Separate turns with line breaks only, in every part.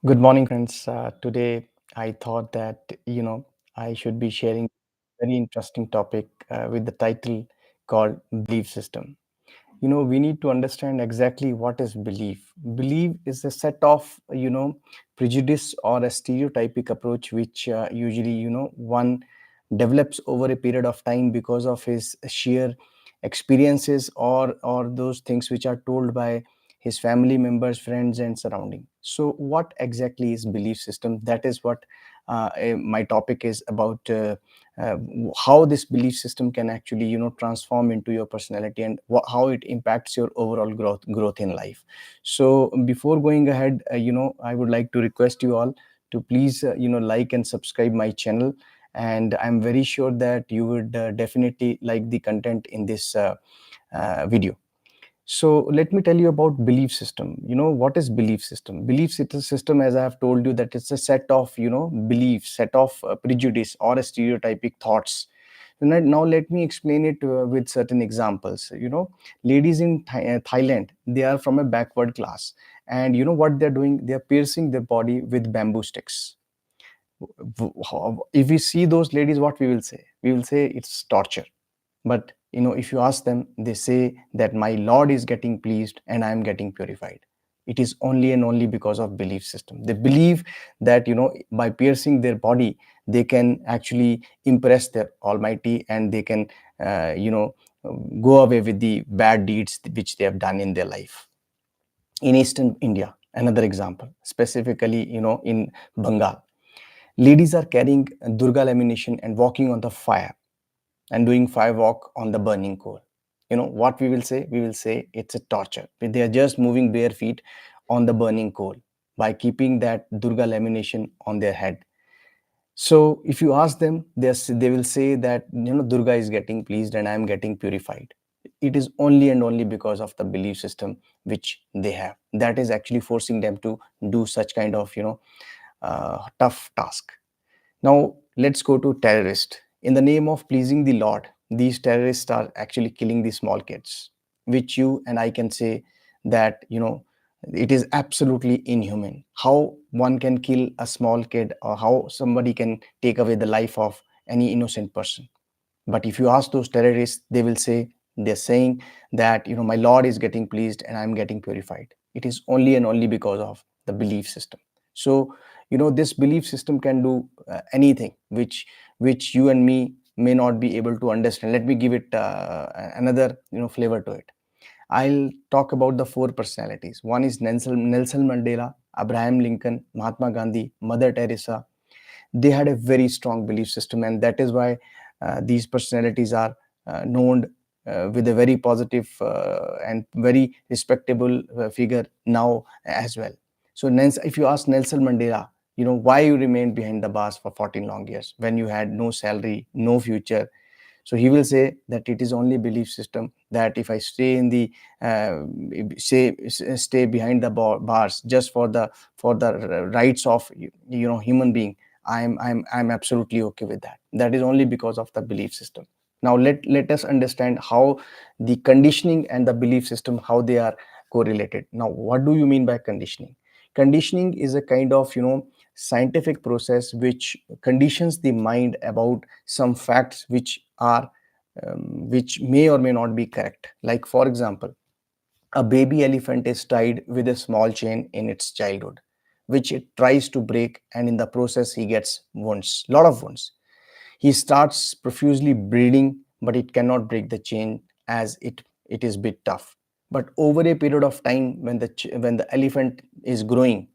Good morning, friends. Today, I thought that I should be sharing a very interesting topic with the title called belief system. We need to understand exactly what is belief. Belief is a set of prejudice or a stereotypic approach which usually one develops over a period of time because of his sheer experiences or those things which are told by his family members, friends, and surrounding. So what exactly is belief system? That is what my topic is about. Uh, how this belief system can actually transform into your personality, and how it impacts your overall growth in life. So before going ahead, I would like to request you all to please like and subscribe my channel, and I'm very sure that you would definitely like the content in this video. So let me tell you about belief system. What is belief system? System, as I have told you, that it's a set of beliefs, set of prejudice or stereotypic thoughts. Now let me explain it with certain examples. Ladies in Thailand, they are from a backward class, and you know what they're doing? They're piercing their body with bamboo sticks. If we see those ladies, what we will say? We will say it's torture. But if you ask them, they say that my Lord is getting pleased and I am getting purified. It is only and only because of belief system. They believe that by piercing their body, they can actually impress their Almighty, and they can uh, you know go away with the bad deeds which they have done in their life. In Eastern India, another example, specifically in Bengal, ladies are carrying Durga lamination and walking on the fire and doing fire walk on the burning coal. What we will say? We will say it's a torture. They are just moving bare feet on the burning coal by keeping that Durga lamination on their head. So if you ask them, they will say that Durga is getting pleased and I am getting purified. It is only and only because of the belief system which they have, that is actually forcing them to do such kind of tough task. Now, let's go to terrorists. In the name of pleasing the Lord, these terrorists are actually killing the small kids, which you and I can say that, it is absolutely inhuman. How one can kill a small kid, or how somebody can take away the life of any innocent person. But if you ask those terrorists, they will say, they're saying that, my Lord is getting pleased and I'm getting purified. It is only and only because of the belief system. So, this belief system can do anything which you and me may not be able to understand. Let me give it another, flavor to it. I'll talk about the four personalities. One is Nelson Mandela, Abraham Lincoln, Mahatma Gandhi, Mother Teresa. They had a very strong belief system, and that is why these personalities are known with a very positive and very respectable figure now as well. So if you ask Nelson Mandela, why you remained behind the bars for 14 long years when you had no salary, no future. So he will say that it is only belief system, that if I stay in the stay behind the bars just for the rights of human being, I'm absolutely okay with that. That is only because of the belief system. Now let us understand how the conditioning and the belief system, how they are correlated. Now, what do you mean by conditioning? Conditioning is a kind of scientific process which conditions the mind about some facts which may or may not be correct. Like, for example, a baby elephant is tied with a small chain in its childhood, which it tries to break, and in the process, he gets wounds, lot of wounds. He starts profusely bleeding, but it cannot break the chain as it is bit tough. But over a period of time, when the elephant is growing,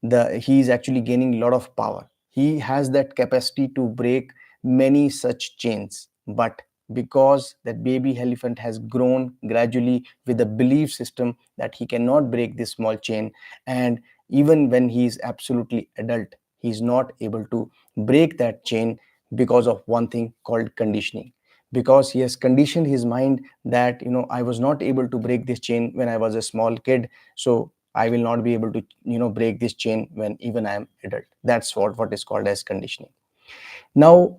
he is actually gaining a lot of power. He has that capacity to break many such chains. But because that baby elephant has grown gradually with a belief system that he cannot break this small chain, and even when he is absolutely adult, he is not able to break that chain because of one thing called conditioning. Because he has conditioned his mind that I was not able to break this chain when I was a small kid, so I will not be able to break this chain when even I am adult. That's what is called as conditioning. Now,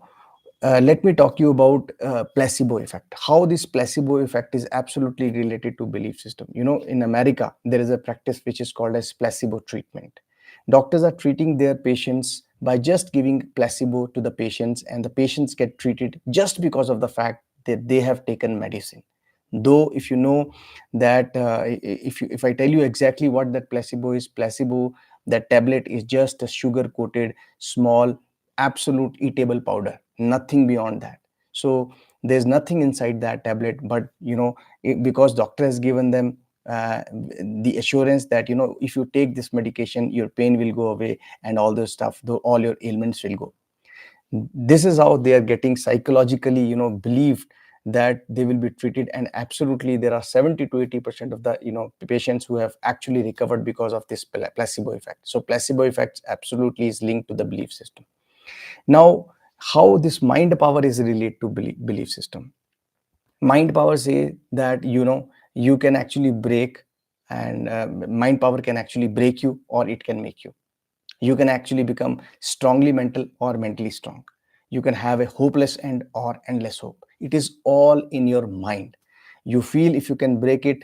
let me talk to you about placebo effect. How this placebo effect is absolutely related to belief system. In America, there is a practice which is called as placebo treatment. Doctors are treating their patients by just giving placebo to the patients, and the patients get treated just because of the fact that they have taken medicine. Though if you know that if I tell you exactly what that placebo is, placebo, that tablet is just a sugar coated small absolute eatable powder, nothing beyond that. So there's nothing inside that tablet, but because doctor has given them the assurance that if you take this medication your pain will go away and all this stuff, though all your ailments will go. This is how they are getting psychologically believed that they will be treated. And absolutely there are 70 to 80% of the patients who have actually recovered because of this placebo effect. So placebo effect absolutely is linked to the belief system. Now, how this mind power is related to belief system? Mind power say that you can actually break, and mind power can actually break you or it can make you. You can actually become strongly mental or mentally strong. You can have a hopeless end or endless hope. It is all in your mind. You feel if you can break it,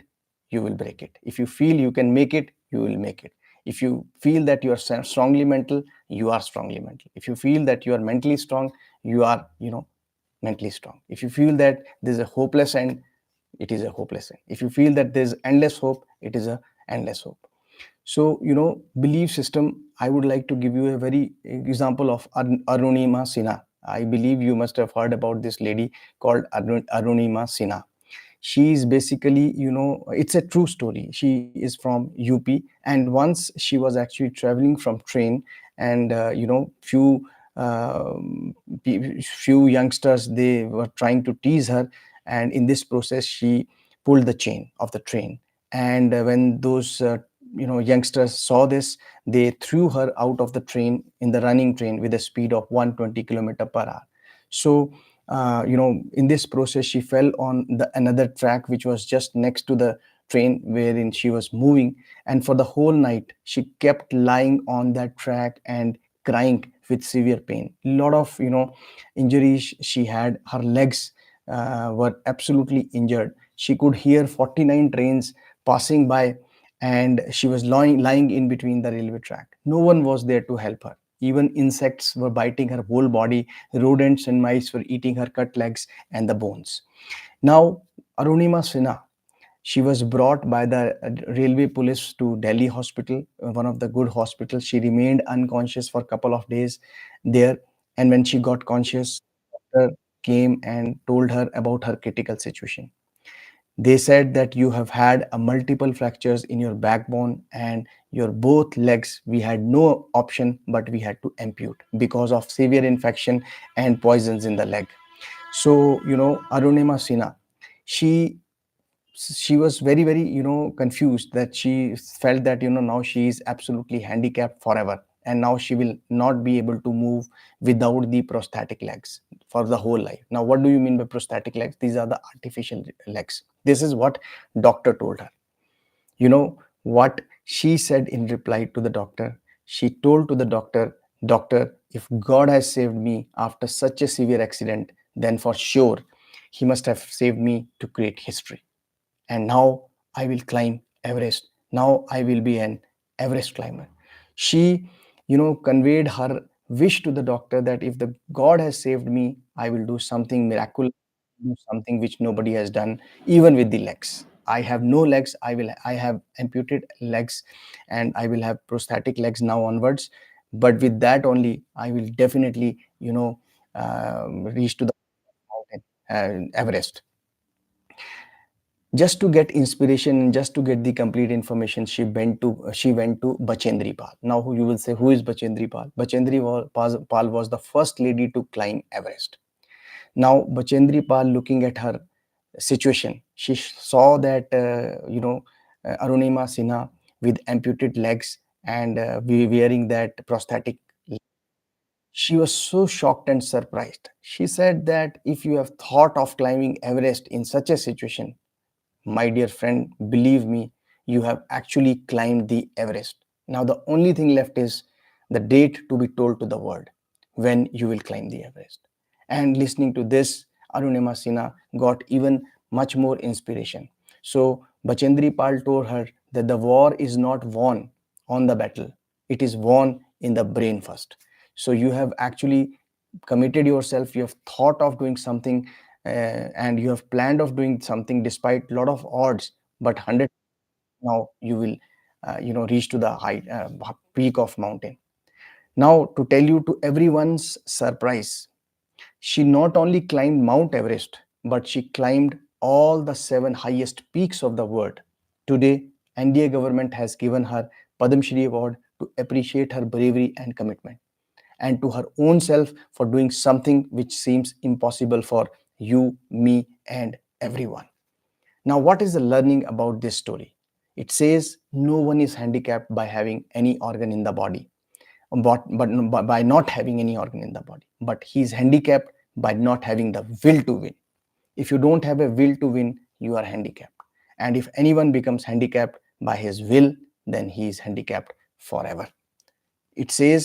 you will break it. If you feel you can make it, you will make it. If you feel that you are strongly mental, you are strongly mental. If you feel that you are mentally strong, you are mentally strong. If you feel that there's a hopeless end, it is a hopeless end. If you feel that there's endless hope, it is a endless hope. So, belief system, I would like to give you a very example of Arunima Sinha. I believe you must have heard about this lady called Arunima Sinha. She is basically, it's a true story. She is from UP, and once she was actually traveling from train, and few youngsters, they were trying to tease her, and in this process she pulled the chain of the train. And when those youngsters saw this, they threw her out of the train in the running train with a speed of 120 km per hour. So in this process she fell on the another track which was just next to the train wherein she was moving, and for the whole night she kept lying on that track and crying with severe pain. Lot of injuries she had. Her legs were absolutely injured. She could hear 49 trains passing by, and she was lying in between the railway track. No one was there to help her. Even insects were biting her whole body. Rodents and mice were eating her cut legs and the bones. Now, Arunima Sinha, she was brought by the railway police to Delhi hospital, one of the good hospitals. She remained unconscious for a couple of days there. And when she got conscious, doctor came and told her about her critical situation. They said that you have had a multiple fractures in your backbone and your both legs. We had no option, but we had to amputate because of severe infection and poisons in the leg. So, Arunima Sinha, she she was very, very confused, that she felt that now she is absolutely handicapped forever, and now she will not be able to move without the prosthetic legs for the whole life. Now, what do you mean by prosthetic legs? These are the artificial legs. This is what doctor told her. You know what she said in reply to the doctor? She told to the doctor, doctor, if God has saved me after such a severe accident, then for sure he must have saved me to create history. And now I will climb Everest. Now I will be an Everest climber. She, conveyed her wish to the doctor that if the God has saved me, I will do something miraculous, do something which nobody has done, even with the legs. I have no legs. I have amputated legs, and I will have prosthetic legs now onwards. But with that only, I will definitely, reach to the mountain, Everest. Just to get inspiration, just to get the complete information, she went to Bachendri Pal. Now you will say, who is Bachendri Pal? Pal was the first lady to climb Everest. Now Bachendri Pal, looking at her situation, she saw that Arunima Sinha with amputated legs and wearing that prosthetic. She was so shocked and surprised. She said that if you have thought of climbing Everest in such a situation, my dear friend, believe me, you have actually climbed the Everest. Now, the only thing left is the date to be told to the world when you will climb the Everest. And listening to this, Arunima Sinha got even much more inspiration. So, Bachendri Pal told her that the war is not won on the battle, it is won in the brain first. So you have actually committed yourself, you have thought of doing something, and you have planned of doing something despite a lot of odds, but 100, now you will reach to the height, peak of mountain. Now, to tell you to everyone's surprise, she not only climbed Mount Everest, but she climbed all the 7 highest peaks of the world. Today, India government has given her Padma Shri award to appreciate her bravery and commitment, and to her own self for doing something which seems impossible for you, me, and everyone. Now, what is the learning about this story? It says no one is handicapped by having any organ in the body, but by not having any organ in the body. But he is handicapped by not having the will to win. If you don't have a will to win, you are handicapped. And if anyone becomes handicapped by his will, then he is handicapped forever. It says